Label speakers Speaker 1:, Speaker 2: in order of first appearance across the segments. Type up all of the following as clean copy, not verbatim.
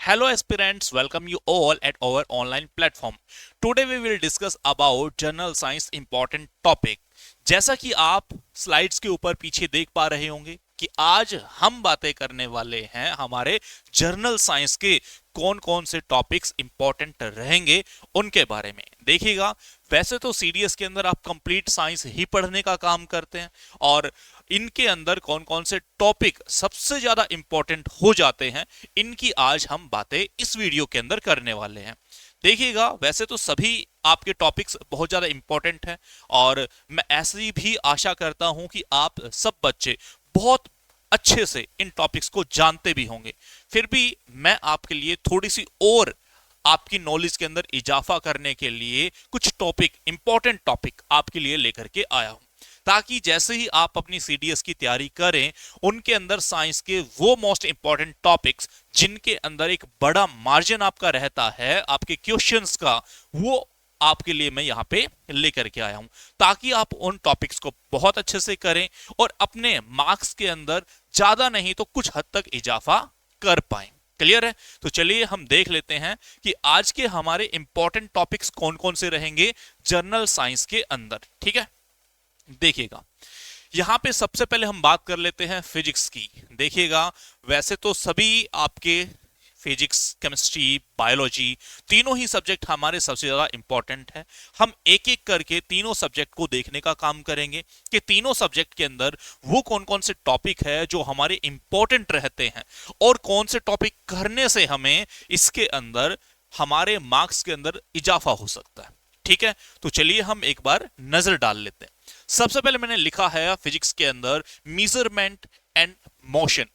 Speaker 1: Hello aspirants, welcome you all at our online platform. Today we will discuss about general science important topic. जैसा कि आप slides के ऊपर पीछे देख पा रहे होंगे कि आज हम बातें करने वाले हैं हमारे जर्नल साइंस के कौन कौन से टॉपिक्स इंपॉर्टेंट रहेंगे उनके बारे में देखिएगा। वैसे तो सीडीएस के अंदर आप कंप्लीट साइंस ही पढ़ने का काम करते हैं और इनके अंदर कौन कौन से टॉपिक सबसे ज्यादा इंपॉर्टेंट हो जाते हैं इनकी आज हम बातें इस वीडियो के अंदर करने वाले हैं। देखिएगा, वैसे तो सभी आपके टॉपिक्स बहुत ज्यादा इंपॉर्टेंट हैं और मैं ऐसी भी आशा करता हूं कि आप सब बच्चे बहुत अच्छे से इन टॉपिक्स को जानते भी होंगे। फिर भी मैं आपके लिए थोड़ी सी और आपकी नॉलेज के अंदर इजाफा करने के लिए कुछ टॉपिक, इंपॉर्टेंट टॉपिक आपके लिए लेकर के आया हूं, ताकि जैसे ही आप अपनी सीडीएस की तैयारी करें उनके अंदर साइंस के वो मोस्ट इंपॉर्टेंट टॉपिक्स जिनके अंदर एक बड़ा मार्जिन आपका रहता है आपके क्वेश्चंस का, वो आपके लिए मैं यहां पे लेकर के आया हूं, ताकि आप उन टॉपिक्स को बहुत अच्छे से करें और अपने मार्क्स के अंदर ज्यादा नहीं तो कुछ हद तक इजाफा कर पाएं। क्लियर है? तो चलिए हम देख लेते हैं कि आज के हमारे इंपॉर्टेंट टॉपिक्स कौन कौन से रहेंगे जर्नल साइंस के अंदर। ठीक है, देखिएगा, यहां पे सबसे पहले हम बात कर लेते हैं फिजिक्स की। देखिएगा, वैसे तो सभी आपके फिजिक्स, केमिस्ट्री, बायोलॉजी तीनों ही सब्जेक्ट हमारे सबसे ज्यादा इंपॉर्टेंट है। हम एक एक करके तीनों सब्जेक्ट को देखने का काम करेंगे कि तीनों सब्जेक्ट के अंदर वो कौन कौन से टॉपिक है जो हमारे इंपॉर्टेंट रहते हैं और कौन से टॉपिक करने से हमें इसके अंदर हमारे मार्क्स के अंदर इजाफा हो सकता है। ठीक है, तो चलिए हम एक बार नजर डाल लेते हैं। सबसे पहले मैंने लिखा है फिजिक्स के अंदर मेजरमेंट एंड मोशन।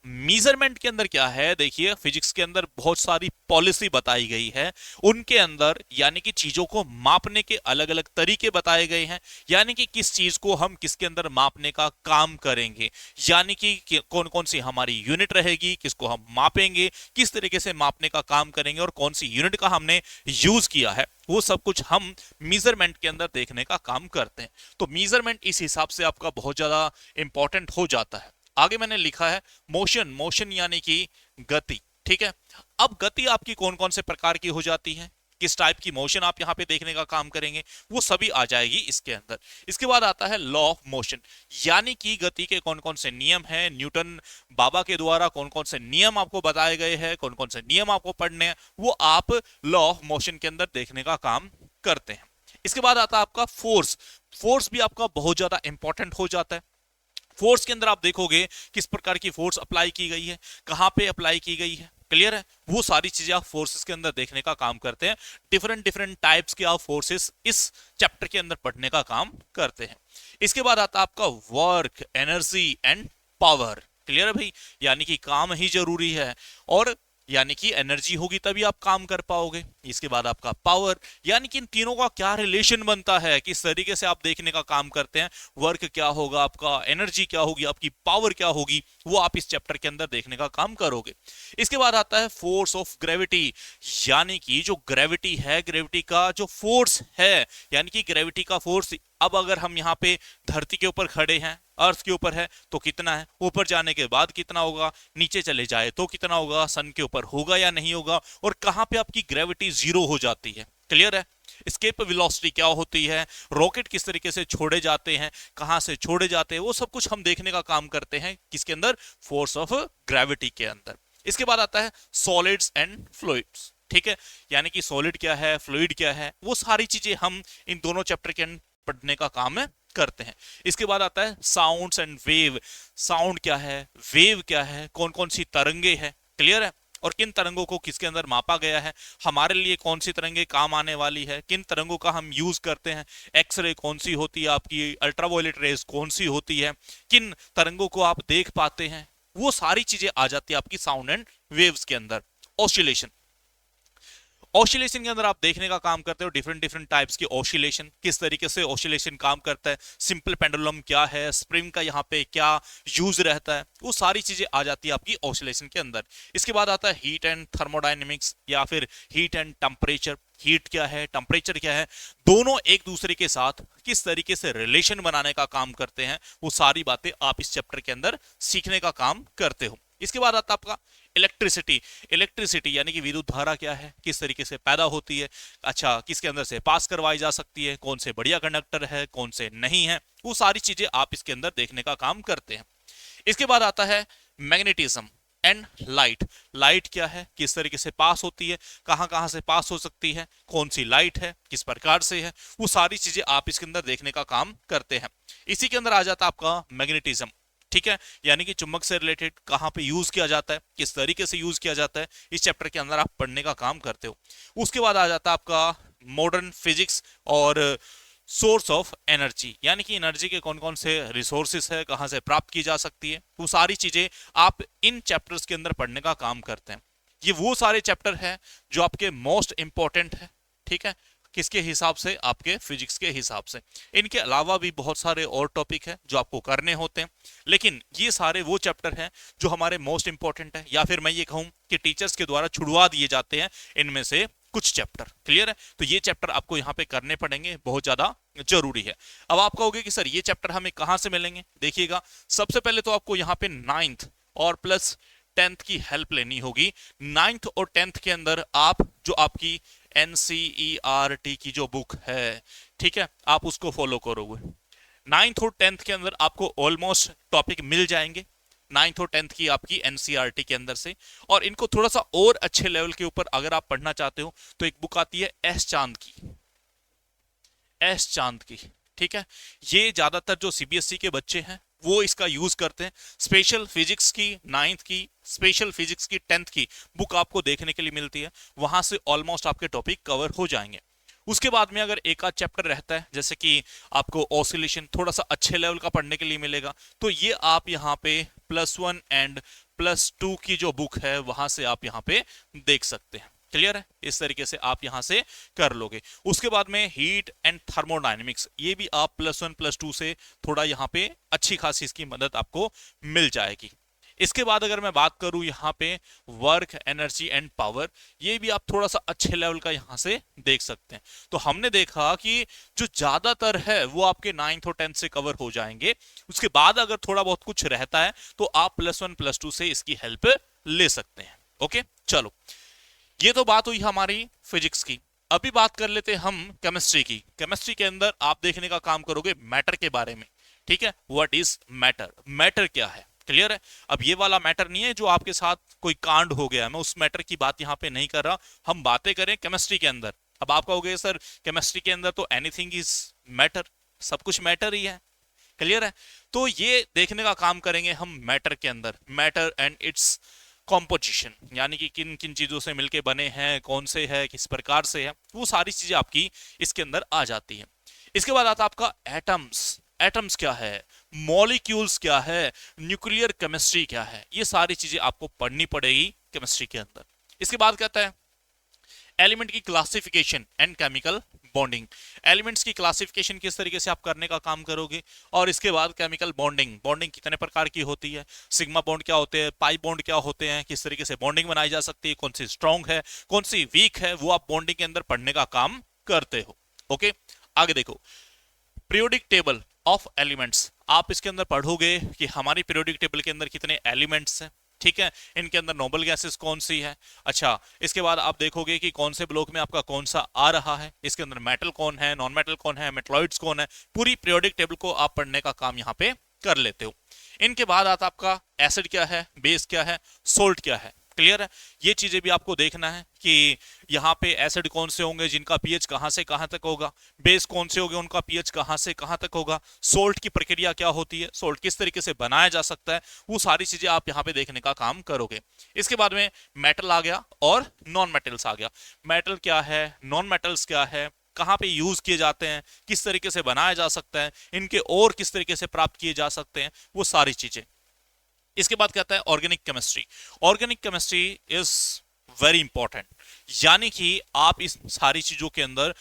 Speaker 1: मेजरमेंट के अंदर क्या है, देखिए फिजिक्स के अंदर बहुत सारी पॉलिसी बताई गई है, उनके अंदर यानी कि चीजों को मापने के अलग अलग तरीके बताए गए हैं, यानी कि किस चीज को हम किसके अंदर मापने का काम करेंगे, यानी कि कौन कौन सी हमारी यूनिट रहेगी, किसको हम मापेंगे, किस तरीके से मापने का काम करेंगे और कौन सी यूनिट का हमने यूज किया है, वो सब कुछ हम मेजरमेंट के अंदर देखने का काम करते हैं। तो मेजरमेंट इस हिसाब से आपका बहुत ज्यादा इंपॉर्टेंट हो जाता है। आगे मैंने लिखा है मोशन। मोशन यानी कि गति। ठीक है, अब गति आपकी कौन कौन से प्रकार की हो जाती है, किस टाइप की मोशन आप यहां पे देखने का काम करेंगे, वो सभी आ जाएगी इसके अंदर। इसके बाद आता है लॉ ऑफ मोशन, यानी कि गति के कौन कौन से नियम हैं, न्यूटन बाबा के द्वारा कौन कौन से नियम आपको बताए गए हैं, कौन कौन से नियम आपको पढ़ने हैं, वो आप लॉ ऑफ मोशन के अंदर देखने का काम करते हैं। इसके बाद आता है आपका फोर्स। फोर्स भी आपका बहुत ज्यादा इंपॉर्टेंट हो जाता है। फोर्स के अंदर आप देखोगे किस प्रकार की फोर्स अप्लाई की गई है, कहां पे अप्लाई की गई है। क्लियर है? वो सारी चीजें आप फोर्सेस के अंदर देखने का काम करते हैं। डिफरेंट डिफरेंट टाइप्स के आप फोर्सेस इस चैप्टर के अंदर पढ़ने का काम करते हैं। इसके बाद आता है आपका work, energy and power. Clear है भाई? यानी कि काम ही जरूरी है और यानी कि एनर्जी होगी तभी आप काम कर पाओगे। इसके बाद आपका पावर, यानी कि इन तीनों का क्या रिलेशन बनता है, किस तरीके से आप देखने का काम करते हैं। वर्क क्या होगा आपका, एनर्जी क्या होगी आपकी, पावर क्या होगी, वो आप इस चैप्टर के अंदर देखने का काम करोगे। इसके बाद आता है फोर्स ऑफ ग्रेविटी, यानी कि जो ग्रेविटी है, ग्रेविटी का जो फोर्स है, यानी कि ग्रेविटी का फोर्स। अब अगर हम यहाँ पे धरती के ऊपर खड़े हैं, अर्थ के ऊपर है तो कितना है, ऊपर जाने के बाद कितना होगा, नीचे चले जाए तो कितना होगा, सन के ऊपर होगा या नहीं होगा, और कहां पे आपकी ग्रेविटी जीरो हो जाती है। क्लियर है? एस्केप वेलोसिटी क्या होती है, रॉकेट किस तरीके से छोड़े जाते हैं, कहां से छोड़े जाते हैं, वो सब कुछ हम देखने का काम करते हैं किसके अंदर, फोर्स ऑफ ग्रेविटी के अंदर। इसके बाद आता है सॉलिड्स एंड फ्लूइड्स। ठीक है, यानी कि सॉलिड क्या है, फ्लूइड क्या है, वो सारी चीजें हम इन दोनों चैप्टर के अंदर पढ़ने का काम है करते हैं। इसके बाद आता है साउंड्स एंड वेव। साउंड क्या है, वेव क्या है, कौन कौन सी तरंगे हैं। क्लियर है? और किन तरंगों को किसके अंदर मापा गया है, हमारे लिए कौन सी तरंगे काम आने वाली है, किन तरंगों का हम यूज करते हैं, एक्सरे कौन सी होती है आपकी, अल्ट्रावायलेट रेज कौन सी होती है, किन तरंगों को आप देख पाते हैं, वो सारी चीजें आ जाती है आपकी साउंड एंड वेव्स के अंदर। ऑसिलेशन, ऑसिलेशन के अंदर आप देखने का काम करते हो डिफरेंट डिफरेंट टाइप्स की ऑसिलेशन, किस तरीके से ऑसिलेशन काम करता है, सिंपल पेंडुलम क्या है, स्प्रिंग का यहाँ पे क्या यूज रहता है, वो सारी चीजें आ जाती है आपकी ऑसिलेशन के अंदर। इसके बाद आता है हीट एंड थर्मोडायनेमिक्स या फिर हीट एंड टेम्परेचर। हीट क्या है, टेम्परेचर क्या है, दोनों एक दूसरे के साथ किस तरीके से रिलेशन बनाने का काम करते हैं, वो सारी बातें आप इस चैप्टर के अंदर सीखने का काम करते हो। इसके बाद आता है आपका इलेक्ट्रिसिटी, इलेक्ट्रिसिटी यानी कि विद्युत धारा क्या है, किस तरीके से पैदा होती है, अच्छा किसके अंदर से पास करवाई जा सकती है, कौन से बढ़िया कंडक्टर है, कौन से नहीं है, वो सारी चीजें आप इसके अंदर देखने का काम करते हैं। इसके बाद आता है मैग्नेटिज्म एंड लाइट। लाइट क्या है, किस तरीके से पास होती है, कहां कहां से पास हो सकती है, कौन सी लाइट है, किस प्रकार से है, वो सारी चीजें आप इसके अंदर देखने का काम करते हैं। इसी के अंदर आ जाता है आपका मैग्नेटिज्म, ठीक है, यानी कि चुंबक से रिलेटेड कहां पे यूज किया जाता है, किस तरीके से यूज किया जाता है, इस चैप्टर के अंदर आप पढ़ने का काम करते हो। उसके बाद आ जाता है आपका मॉडर्न फिजिक्स और सोर्स ऑफ एनर्जी, यानी कि एनर्जी के कौन कौन से रिसोर्सेस है, कहां से प्राप्त की जा सकती है, वो सारी चीजें आप इन चैप्टर्स के अंदर पढ़ने का काम करते हैं। ये वो सारे चैप्टर हैं जो आपके मोस्ट इंपॉर्टेंट है, ठीक है, किसके हिसाब से, आपके फिजिक्स के हिसाब से। इनके अलावा भी बहुत सारे और टॉपिक है जो आपको करने होते हैं, लेकिन ये सारे वो चैप्टर हैं जो हमारे मोस्ट इंपॉर्टेंट है, या फिर मैं ये कहूं कि टीचर्स के द्वारा छुड़वा दिए जाते हैं इनमें से कुछ चैप्टर। क्लियर है, तो ये चैप्टर आपको यहाँ पे करने पड़ेंगे, बहुत ज्यादा जरूरी है। अब आप कहोगे कि सर ये चैप्टर हमें कहां से मिलेंगे, देखिएगा सबसे पहले तो आपको यहाँ पे 9th और प्लस 10th की हेल्प लेनी होगी। 9th और 10th के अंदर आप जो आपकी NCERT की जो बुक है, ठीक है, आप उसको फॉलो करोगे। 9th और 10th के अंदर आपको ऑलमोस्ट टॉपिक मिल जाएंगे 9th और 10th की आपकी NCERT के अंदर से। और इनको थोड़ा सा और अच्छे लेवल के ऊपर अगर आप पढ़ना चाहते हो तो एक बुक आती है एस चांद की, ठीक है, ये ज्यादातर जो CBSE के बच्चे हैं वो इसका यूज करते हैं। स्पेशल फिजिक्स की 9th की, स्पेशल फिजिक्स की 10th की बुक आपको देखने के लिए मिलती है, वहां से ऑलमोस्ट आपके टॉपिक कवर हो जाएंगे। उसके बाद में अगर एक आध चैप्टर रहता है, जैसे कि आपको ऑसिलेशन थोड़ा सा अच्छे लेवल का पढ़ने के लिए मिलेगा, तो ये आप यहाँ पे +1 एंड +2 की जो बुक है वहां से आप यहाँ पे देख सकते हैं। क्लियर है, इस तरीके से आप यहां से कर लोगे। उसके बाद में हीट एंड थर्मोडायनेमिक्स, ये भी आप +1 +2 से थोड़ा यहां पे अच्छी खासी इसकी मदद आपको मिल जाएगी। इसके बाद अगर मैं बात करूं यहाँ पे वर्क, एनर्जी एंड पावर, ये भी आप थोड़ा सा अच्छे लेवल का यहां से देख सकते हैं। तो हमने देखा कि जो ज्यादातर है वो आपके 9th और 10th से कवर हो जाएंगे। उसके बाद अगर थोड़ा बहुत कुछ रहता है तो आप +1 +2 से इसकी हेल्प ले सकते हैं। ओके, चलो ये तो बात हुई हमारी फिजिक्स की। अभी बात कर लेते हैं हम केमिस्ट्री की। केमिस्ट्री के अंदर आप देखने का काम करोगे मैटर के बारे में, ठीक है, व्हाट इज मैटर, मैटर क्या है। क्लियर है, अब ये वाला मैटर नहीं है जो आपके साथ कोई कांड हो गया, मैं उस मैटर की बात यहाँ पे नहीं कर रहा, हम बातें करें केमिस्ट्री के अंदर। अब आप कहोगे सर केमिस्ट्री के अंदर तो एनीथिंग इज मैटर, सब कुछ मैटर ही है। क्लियर है, तो ये देखने का काम करेंगे हम मैटर के अंदर, मैटर एंड इट्स कॉम्पोजिशन, यानी कि किन किन चीजों से मिलके बने हैं, कौन से है, किस प्रकार से है, वो सारी चीजें आपकी इसके अंदर आ जाती है। इसके बाद आता आपका एटम्स। एटम्स क्या है, मॉलिक्यूल्स क्या है, न्यूक्लियर केमिस्ट्री क्या है, ये सारी चीजें आपको पढ़नी पड़ेगी केमिस्ट्री के अंदर। इसके बाद कहता है एलिमेंट की classification and chemical bonding. Elements की क्लासिफिकेशन किस तरीके से आप करने का काम करोगे, और इसके बाद केमिकल बॉन्डिंग, बॉन्डिंग कितने प्रकार की होती है, सिग्मा बॉन्ड क्या होते हैं, पाई बॉन्ड क्या होते हैं, किस तरीके से बॉन्डिंग बनाई जा सकती है, कौन सी स्ट्रॉन्ग है, कौन सी वीक है, वो आप बॉन्डिंग के अंदर पढ़ने का काम करते हो। ओके, आगे देखो पीरियोडिक टेबल ऑफ एलिमेंट्स, आप इसके अंदर पढ़ोगे कि हमारी पीरियोडिक टेबल के अंदर कितने एलिमेंट्स हैं, ठीक है, इनके अंदर नोबल गैसेस कौन सी है। अच्छा, इसके बाद आप देखोगे कि कौन से ब्लॉक में आपका कौन सा आ रहा है, इसके अंदर मेटल कौन है, नॉन मेटल कौन है, मेटलॉइड्स कौन है, पूरी पीरियोडिक टेबल को आप पढ़ने का काम यहाँ पे कर लेते हो। इनके बाद आता आपका एसिड क्या है, बेस क्या है, सोल्ट क्या है। क्लियर है, ये चीजें भी आपको देखना है कि यहाँ पे एसिड कौन से होंगे जिनका पीएच कहां से कहां तक होगा, बेस कौन से होंगे उनका पीएच कहां से कहां तक होगा, सोल्ट की प्रक्रिया क्या होती है, सोल्ट किस तरीके से बनाया जा सकता है, वो सारी चीजें आप यहाँ पे देखने का काम करोगे। इसके बाद में मेटल आ गया और नॉन मेटल्स आ गया। मेटल क्या है, नॉन मेटल्स क्या है, कहां पे यूज किए जाते हैं, किस तरीके से बनाया जा सकता है, इनके और किस तरीके से प्राप्त किए जा सकते हैं, वो सारी चीजें। इसके बाद कहता है organic chemistry. Organic chemistry is very important, यानी कि आप इस सारी चीजों के अंदर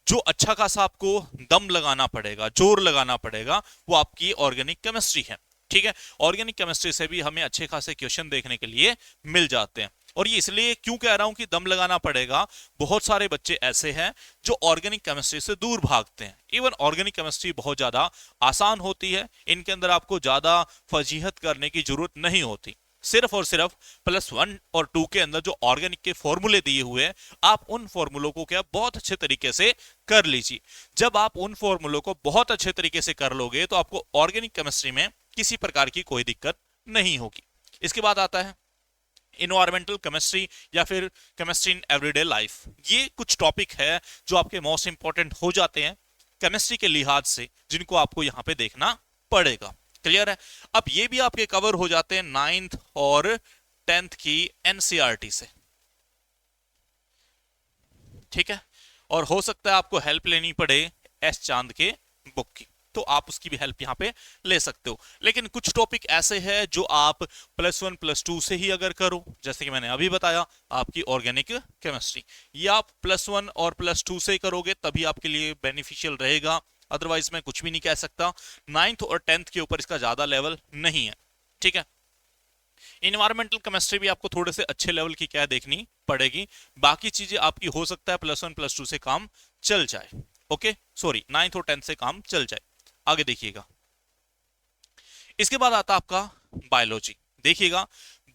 Speaker 1: जो अच्छा खासा आपको दम लगाना पड़ेगा, जोर लगाना पड़ेगा, वो आपकी ऑर्गेनिक केमिस्ट्री है। ठीक है, ऑर्गेनिक केमिस्ट्री से भी हमें अच्छे खासे क्वेश्चन देखने के लिए मिल जाते हैं। और ये इसलिए क्यों कह रहा हूं कि दम लगाना पड़ेगा, बहुत सारे बच्चे ऐसे हैं जो ऑर्गेनिक केमिस्ट्री से दूर भागते हैं। इवन ऑर्गेनिक केमिस्ट्री बहुत ज्यादा आसान होती है, इनके अंदर आपको ज्यादा फजीहत करने की जरूरत नहीं होती। सिर्फ और सिर्फ +1 और 2 के अंदर जो ऑर्गेनिक के फॉर्मूले दिए हुए हैं, आप उन फॉर्मूलों को क्या बहुत अच्छे तरीके से कर लीजिए। जब आप उन फॉर्मूलों को बहुत अच्छे तरीके से कर लोगे तो आपको ऑर्गेनिक केमिस्ट्री में किसी प्रकार की कोई दिक्कत नहीं होगी। इसके बाद आता है इन्वायरमेंटल केमिस्ट्री या फिर केमिस्ट्री इन एवरीडे लाइफ। ये कुछ टॉपिक है जो आपके मोस्ट इंपॉर्टेंट हो जाते हैं केमिस्ट्री के लिहाज से, जिनको आपको यहां पे देखना पड़ेगा। क्लियर है? अब ये भी आपके कवर हो जाते हैं 9th और 10th की एनसीईआरटी से। ठीक है, और हो सकता है आपको हेल्प लेनी पड़े एस चांद के बुक की, तो आप उसकी भी हेल्प यहां पे ले सकते हो। लेकिन कुछ टॉपिक ऐसे हैं जो आप +1 +2 से ही अगर करो, जैसे कि मैंने अभी बताया आपकी ऑर्गेनिक केमिस्ट्री, ये आप +1 और +2 से करोगे तभी आपके लिए बेनिफिशियल रहेगा, अदरवाइज मैं कुछ भी नहीं कह सकता। 9th और 10th के ऊपर इसका ज्यादा लेवल नहीं है। ठीक है, इन्वायरमेंटल केमिस्ट्री भी आपको थोड़े से अच्छे लेवल की क्या देखनी पड़ेगी, बाकी चीजें आपकी हो सकता है +1 +2 से काम चल जाए। ओके, सॉरी 9th और 10th से काम चल जाए। आगे देखिएगा, इसके बाद आता आपका बायोलॉजी। देखिएगा,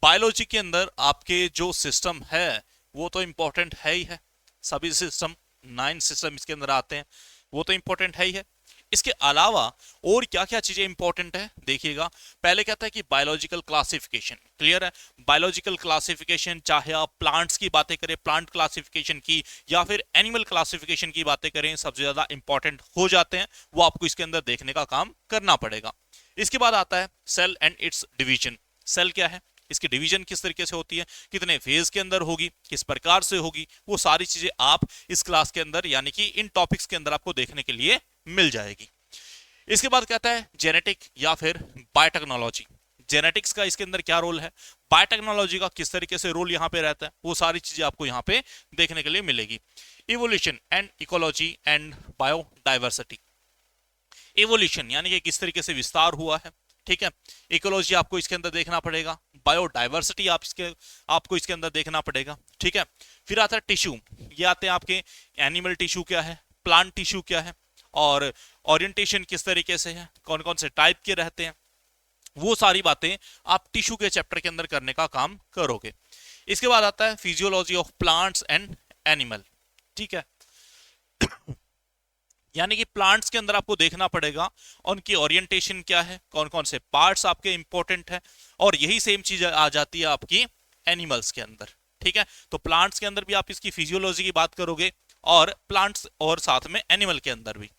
Speaker 1: बायोलॉजी के अंदर आपके जो सिस्टम है वो तो इंपॉर्टेंट है ही है, सभी सिस्टम 9 सिस्टम इसके अंदर आते हैं, वो तो इंपॉर्टेंट है ही है। इसके अलावा और क्या क्या चीजें इंपॉर्टेंट है देखिएगा। पहले कहता है कि बायोलॉजिकल क्लासिफिकेशन। क्लियर है? बायोलॉजिकल क्लासिफिकेशन, चाहे आप प्लांट्स की बातें करें, प्लांट क्लासिफिकेशन की, या फिर एनिमल क्लासिफिकेशन की बातें करें, सबसे ज्यादा इंपॉर्टेंट हो जाते हैं, वो आपको इसके अंदर देखने का काम करना पड़ेगा। इसके बाद आता है cell and its division. Cell क्या है, इसकी डिवीजन किस तरीके से होती है, कितने फेज के अंदर होगी, किस प्रकार से होगी, वो सारी चीजें आप इस क्लास के अंदर यानी कि इन टॉपिक्स के अंदर आपको देखने के लिए मिल जाएगी। इसके बाद कहता है जेनेटिक या फिर बायोटेक्नोलॉजी। जेनेटिक्स का इसके अंदर क्या रोल है, बायोटेक्नोलॉजी का किस तरीके से रोल यहां पे रहता है, वो सारी चीजें आपको यहां पे देखने के लिए मिलेगी। Evolution and ecology and biodiversity. Evolution यानी कि किस तरीके से विस्तार हुआ है, ठीक है। इकोलॉजी आपको इसके अंदर देखना पड़ेगा, बायोडाइवर्सिटी आपको इसके अंदर देखना पड़ेगा, ठीक है। फिर आता है टिश्यू, ये आते हैं आपके एनिमल टिश्यू क्या है, प्लांट टिश्यू क्या है, और ओरिएंटेशन किस तरीके से है, कौन कौन से टाइप के रहते हैं, वो सारी बातें आप टिश्यू के चैप्टर के अंदर करने का काम करोगे। इसके बाद आता है physiology of plants and animal, ठीक है। यानी कि प्लांट्स के अंदर आपको देखना पड़ेगा उनकी ओरिएंटेशन क्या है, कौन कौन से पार्ट्स आपके इंपॉर्टेंट है, और यही सेम चीज आ जाती है आपकी एनिमल्स के अंदर, ठीक है। तो प्लांट्स के अंदर भी आप इसकी फिजियोलॉजी की बात करोगे, और प्लांट्स और साथ में एनिमल के अंदर भी।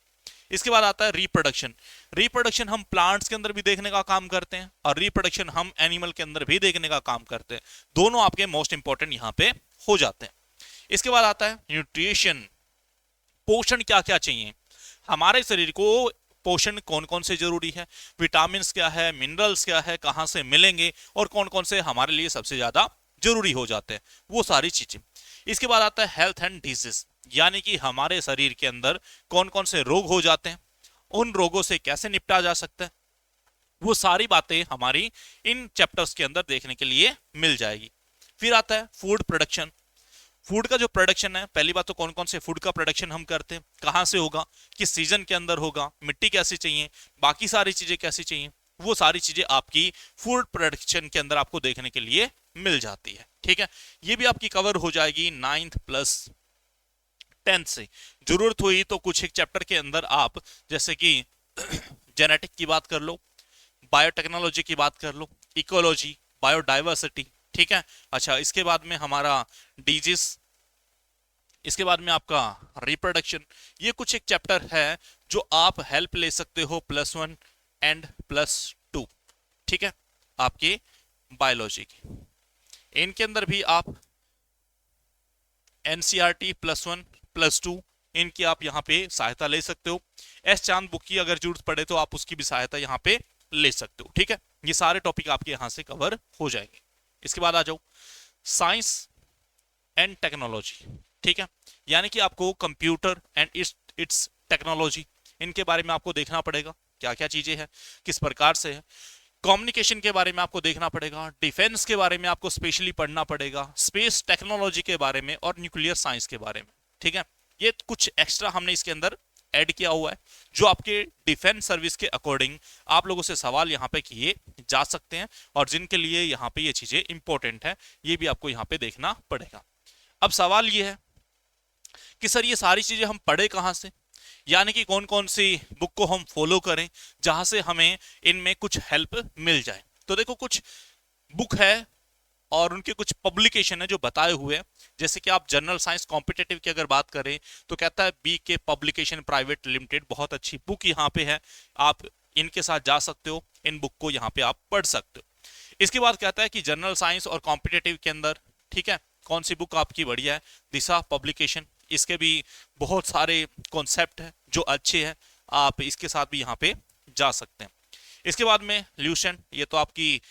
Speaker 1: इसके बाद आता है रिप्रोडक्शन। रिप्रोडक्शन हम प्लांट्स के अंदर भी देखने का काम करते हैं, और रिप्रोडक्शन हम एनिमल के अंदर भी देखने का काम करते हैं, दोनों आपके मोस्ट इंपॉर्टेंट यहां पे हो जाते हैं। इसके बाद आता है न्यूट्रिशन, पोषण क्या क्या चाहिए हमारे शरीर को, पोषण कौन कौन से जरूरी है, विटामिन क्या है, मिनरल्स क्या है, कहां से मिलेंगे, और कौन कौन से हमारे लिए सबसे ज्यादा जरूरी हो जाते हैं, वो सारी चीजें। इसके बाद आता है हेल्थ एंड डिजीज, यानी कि हमारे शरीर के अंदर कौन कौन से रोग हो जाते हैं, उन रोगों से कैसे निपटा जा सकता है, वो सारी बातें हमारी इन चैप्टर्स के अंदर देखने के लिए मिल जाएगी। फिर आता है फूड प्रोडक्शन। फूड का जो प्रोडक्शन है, पहली बात तो कौन कौन से फूड का प्रोडक्शन हम करते हैं, कहां से होगा, किस सीजन के अंदर होगा, मिट्टी कैसी चाहिए, बाकी सारी चीजें कैसी चाहिए, वो सारी चीजें आपकी फूड प्रोडक्शन के अंदर आपको देखने के लिए मिल जाती है, ठीक है। ये भी आपकी कवर हो जाएगी 9th प्लस 10th से। जरूरत हुई तो कुछ एक चैप्टर के अंदर आप जैसे कि जेनेटिक की बात कर लो, बायोटेक्नोलॉजी की बात कर लो, इकोलॉजी, बायोडाइवर्सिटी, ठीक है। अच्छा, इसके बाद में हमारा डिजीज, इसके बाद में आपका रिप्रोडक्शन, ये कुछ एक चैप्टर है जो आप हेल्प ले सकते हो +1 एंड +2, ठीक है, आपके बायोलॉजी की। इनके अंदर भी आप एनसीईआरटी +1 +2 इनकी आप यहाँ पे सहायता ले सकते हो। एस चांद बुक की अगर जरूरत पड़े तो आप उसकी भी सहायता यहाँ पे ले सकते हो, ठीक है। ये सारे टॉपिक आपके यहाँ से कवर हो जाएंगे। इसके बाद आ जाओ साइंस एंड टेक्नोलॉजी, ठीक है। यानी कि आपको कंप्यूटर एंड इट्स टेक्नोलॉजी, इनके बारे में आपको देखना पड़ेगा क्या क्या चीजें हैं, किस प्रकार से है। कम्युनिकेशन के बारे में आपको देखना पड़ेगा, डिफेंस के बारे में आपको स्पेशली पढ़ना पड़ेगा, स्पेस टेक्नोलॉजी के बारे में, और न्यूक्लियर साइंस के बारे में, ठीक है। ये कुछ एक्स्ट्रा हमने इसके अंदर ऐड किया हुआ है, जो आपके डिफेंस सर्विस के अकॉर्डिंग आप लोगों से सवाल यहाँ पे किए जा सकते हैं और जिनके लिए यहाँ पे ये चीजें इंपॉर्टेंट है, ये भी आपको यहाँ पे देखना पड़ेगा। अब सवाल ये है कि सर ये सारी चीजें हम पढ़े कहाँ से, यानी कि कौन कौन सी बुक को हम फॉलो करें जहां से हमें इनमें कुछ हेल्प मिल जाए। तो देखो कुछ बुक है और उनके कुछ पब्लिकेशन है जो बताए हुए हैं। जैसे कि आप जनरल साइंस कॉम्पिटेटिव की अगर बात करें तो कहता है BK पब्लिकेशन प्राइवेट लिमिटेड, बहुत अच्छी बुक यहाँ पे है, आप इनके साथ जा सकते हो, इन बुक को यहाँ पे आप पढ़ सकते हो। इसके बाद कहता है कि जनरल साइंस और कॉम्पिटेटिव के अंदर, ठीक है, कौन सी बुक आपकी बढ़िया है, दिशा पब्लिकेशन, इसके भी बहुत सारे कॉन्सेप्ट है जो अच्छे हैं, आप इसके साथ भी यहाँ पे जा सकते हैं। इसके बाद में ल्यूसेंट, ये तो आपकी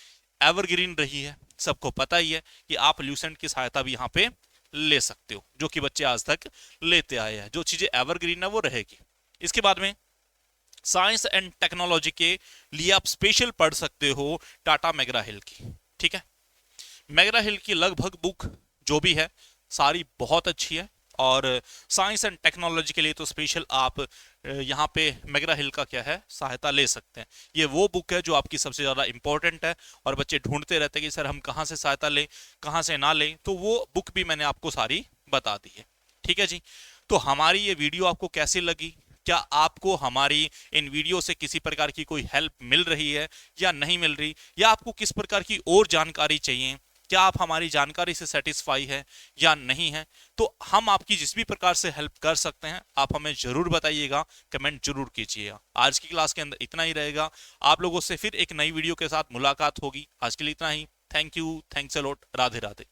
Speaker 1: एवरग्रीन रही है, सबको पता ही है कि आप ल्यूसेंट की सहायता भी यहाँ पे ले सकते हो, जो कि बच्चे आज तक लेते आए हैं, जो चीजें एवरग्रीन है वो रहेगी। इसके बाद में साइंस एंड टेक्नोलॉजी के लिए आप स्पेशल पढ़ सकते हो टाटा मैग्रा हिल की, ठीक है। मैग्रा हिल की लगभग बुक जो भी है सारी बहुत अच्छी है, और साइंस एंड टेक्नोलॉजी के लिए तो स्पेशल आप यहाँ पे मैग्रा हिल का क्या है सहायता ले सकते हैं। ये वो बुक है जो आपकी सबसे ज़्यादा इंपॉर्टेंट है और बच्चे ढूंढते रहते हैं कि सर हम कहाँ से सहायता लें, कहाँ से ना लें, तो वो बुक भी मैंने आपको सारी बता दी है, ठीक है जी। तो हमारी ये वीडियो आपको कैसी लगी, क्या आपको हमारी इन वीडियो से किसी प्रकार की कोई हेल्प मिल रही है या नहीं मिल रही, या आपको किस प्रकार की और जानकारी चाहिए, क्या आप हमारी जानकारी से सेटिस्फाई है या नहीं है, तो हम आपकी जिस भी प्रकार से हेल्प कर सकते हैं आप हमें जरूर बताइएगा, कमेंट जरूर कीजिएगा। आज की क्लास के अंदर इतना ही रहेगा, आप लोगों से फिर एक नई वीडियो के साथ मुलाकात होगी। आज के लिए इतना ही, thank you, thanks a lot, Radhe Radhe.